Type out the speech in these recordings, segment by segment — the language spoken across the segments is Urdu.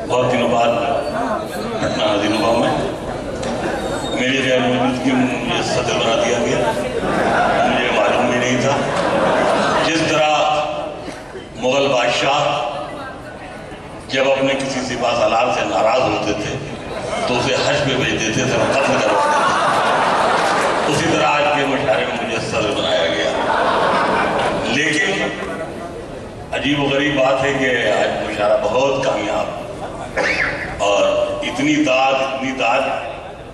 بہت دنوں بعد پٹنہ حاضر ہوا میں. میری غیر موجودگی میں مجھے صدر بنا دیا گیا. مجھے معلوم بھی نہیں تھا. جس طرح مغل بادشاہ جب اپنے کسی سپاہ سالار سے ناراض ہوتے تھے تو اسے حج پہ بھیج دیتے تھے اور قتل کروا دیتے تھے، اسی طرح آج کے مشاعرے میں مجھے صدر بنایا گیا. لیکن عجیب و غریب بات ہے کہ آج مشاعرہ بہت کامیاب، اور اتنی داد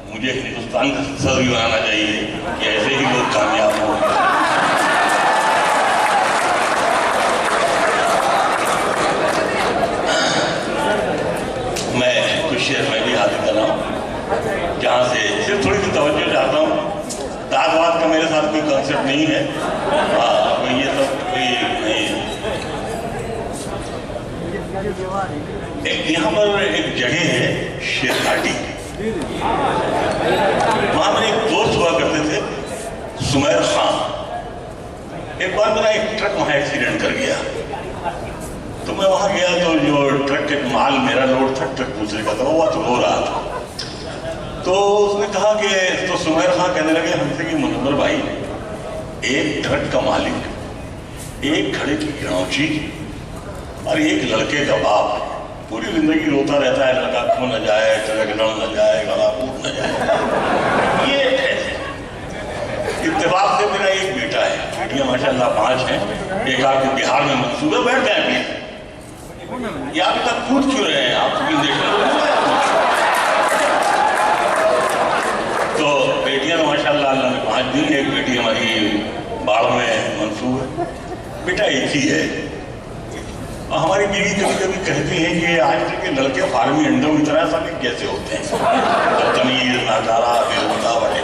مجھے ہندوستان کا صدر بھی بنانا چاہیے کہ ایسے ہی لوگ کامیاب ہوں. میں کچھ شعر میں بھی حاضر کر رہا ہوں جہاں سے صرف تھوڑی سی توجہ چاہتا ہوں. داد واد کا میرے ساتھ کوئی کنسپٹ نہیں ہے، کوئی یہ سب کوئی نہیں. یہاں پر ایک جگہ ہے شیر گھاٹی، وہاں میرے ایک دوست ہوا کرتے تھے سمیر خان. ایک بار میرا ایک ٹرک وہاں ایکسیڈنٹ کر گیا تو میں وہاں گیا تو جو ٹرک کے مال میرا لوڈ تھا ٹرک دوسرے کا تھا، وہ تو رو رہا تھا. تو اس نے کہا کہ تو سمیر خان کہنے لگے ہم سے کہ منور بھائی، ایک ٹرک کا مالک، ایک گھڑے کی گرانچی اور ایک لڑکے کا باپ پوری زندگی روتا رہتا ہے لڑکا کھو نہ جائے، ٹرک لڑ نہ جائے، گلا پوٹ نہ جائے. یہ اتفاق سے میرا ایک بیٹا ہے، بیٹیاں ماشاءاللہ 5 ہیں. ایک آپ کے بہار میں منصوبہ بیٹھ جائیں پلیز. یہ آپ تک کود کیوں رہے ہیں؟ آپ بھی دیکھ رہے تو بیٹیاں ماشاءاللہ اللہ نے 5 دی. ایک بیٹی ہماری باڑ میں منصوب ہے، بیٹا ایک ہی ہے. ہماری بیوی کبھی کبھی کہتی ہے کہ آج کل کے لڑکے فارمی انڈوں کی طرح سب کیسے ہوتے ہیں، تمیز ناکارہ بے ہوتا والے.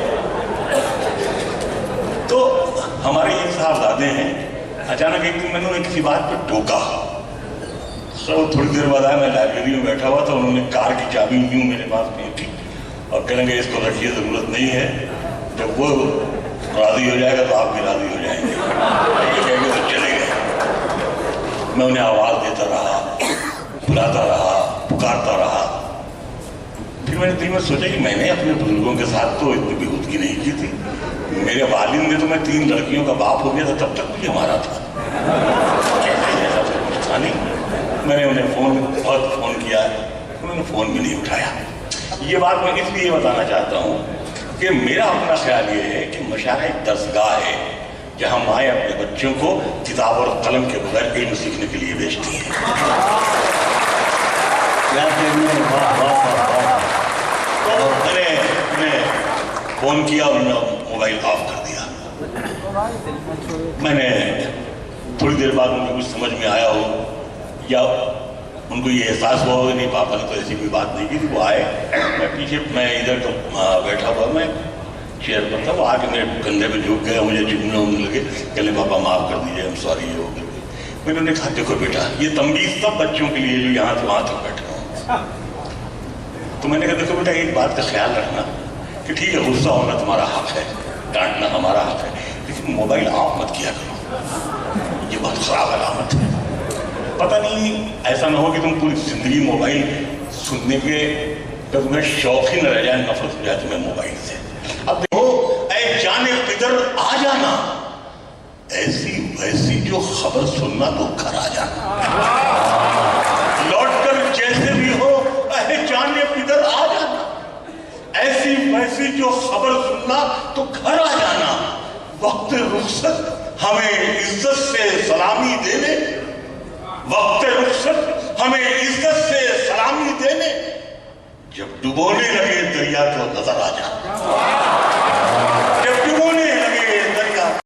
تو ہمارے ایک صاحبزادے ہیں، اچانک ایک دن میں نے کسی بات پہ ٹوکا. سب تھوڑی دیر بعد آیا، میں لائبریری میں بیٹھا ہوا تھا، انہوں نے کار کی چابی یوں میرے پاس پھینکی اور کہیں گے اس کو رکھیے، ضرورت نہیں ہے، جب وہ راضی ہو جائے گا تو آپ بھی راضی ہو جائیں گے. یہ کہہ کے تو چلے گئے. میں انہیں آواز دیتا رہا، بلاتا رہا، پکارتا رہا. پھر میں نے دل میں سوچا کہ میں نے اپنے بزرگوں کے ساتھ تو اتنی بےہودگی نہیں کی تھی. میرے والد نے تو میں 3 لڑکیوں کا باپ ہو گیا تھا تب تک مجھے مارا تھا. ایسا کچھ تھا نہیں. میں نے انہیں بہت فون کیا، انہوں نے فون بھی نہیں اٹھایا. یہ بات میں اس لیے بتانا چاہتا ہوں کہ میرا اپنا خیال یہ ہے کہ مشاعرہ ایک درسگاہ ہے جہاں مائیں اپنے بچوں کو کتاب اور قلم کے بغیر علم سیکھنے کے لیے بھیجتی ہیں. تو میں نے فون کیا اور انہوں نے موبائل آف کر دیا. میں نے تھوڑی دیر بعد ان کو کچھ سمجھ میں آیا ہو یا ان کو یہ احساس ہوا ہو کہ نہیں پاپا نے تو ایسی کوئی بات نہیں کی تھی. وہ آئے، میں پیچھے میں ادھر بیٹھا ہوا، میں چیئر پر تھا. وہ آ کے میرے کندھے پہ جھک گئے، مجھے چومنے ہونے لگے، کہنے پاپا معاف کر دیجیے، ہم سوری. یہ ہو گئے. میں نے انہیں کہا دیکھو بیٹا، یہ تنبیہ سب بچوں کے لیے جو یہاں سے وہاں تک بیٹھے ہوں. تو میں نے کہا دیکھو بیٹا، ایک بات کا خیال رکھنا کہ ٹھیک ہے غصہ ہونا تمہارا حق ہے، ڈانٹنا ہمارا حق ہے، لیکن موبائل آف مت کیا کرو. یہ بہت خراب علامت ہے. پتہ نہیں ایسا نہ ہو کہ تم پوری زندگی موبائل سننے کے تمہیں شوق ہی نہ رہ جائے، نفرت ہو جائے تمہیں موبائل سے. اب دیکھو، اے جان پدر آ جانا، ایسی ویسی جو خبر سننا تو گھر آ جانا. لوٹ کر جیسے بھی ہو، اے جان پدر آ جانا، ایسی ویسی جو خبر سننا تو گھر آ جانا. وقت رخصت ہمیں عزت سے سلامی دینے، وقت رخصت ہمیں عزت سے سلامی دینے، جب ڈبونے لگے دریا تو نظر آ جانا.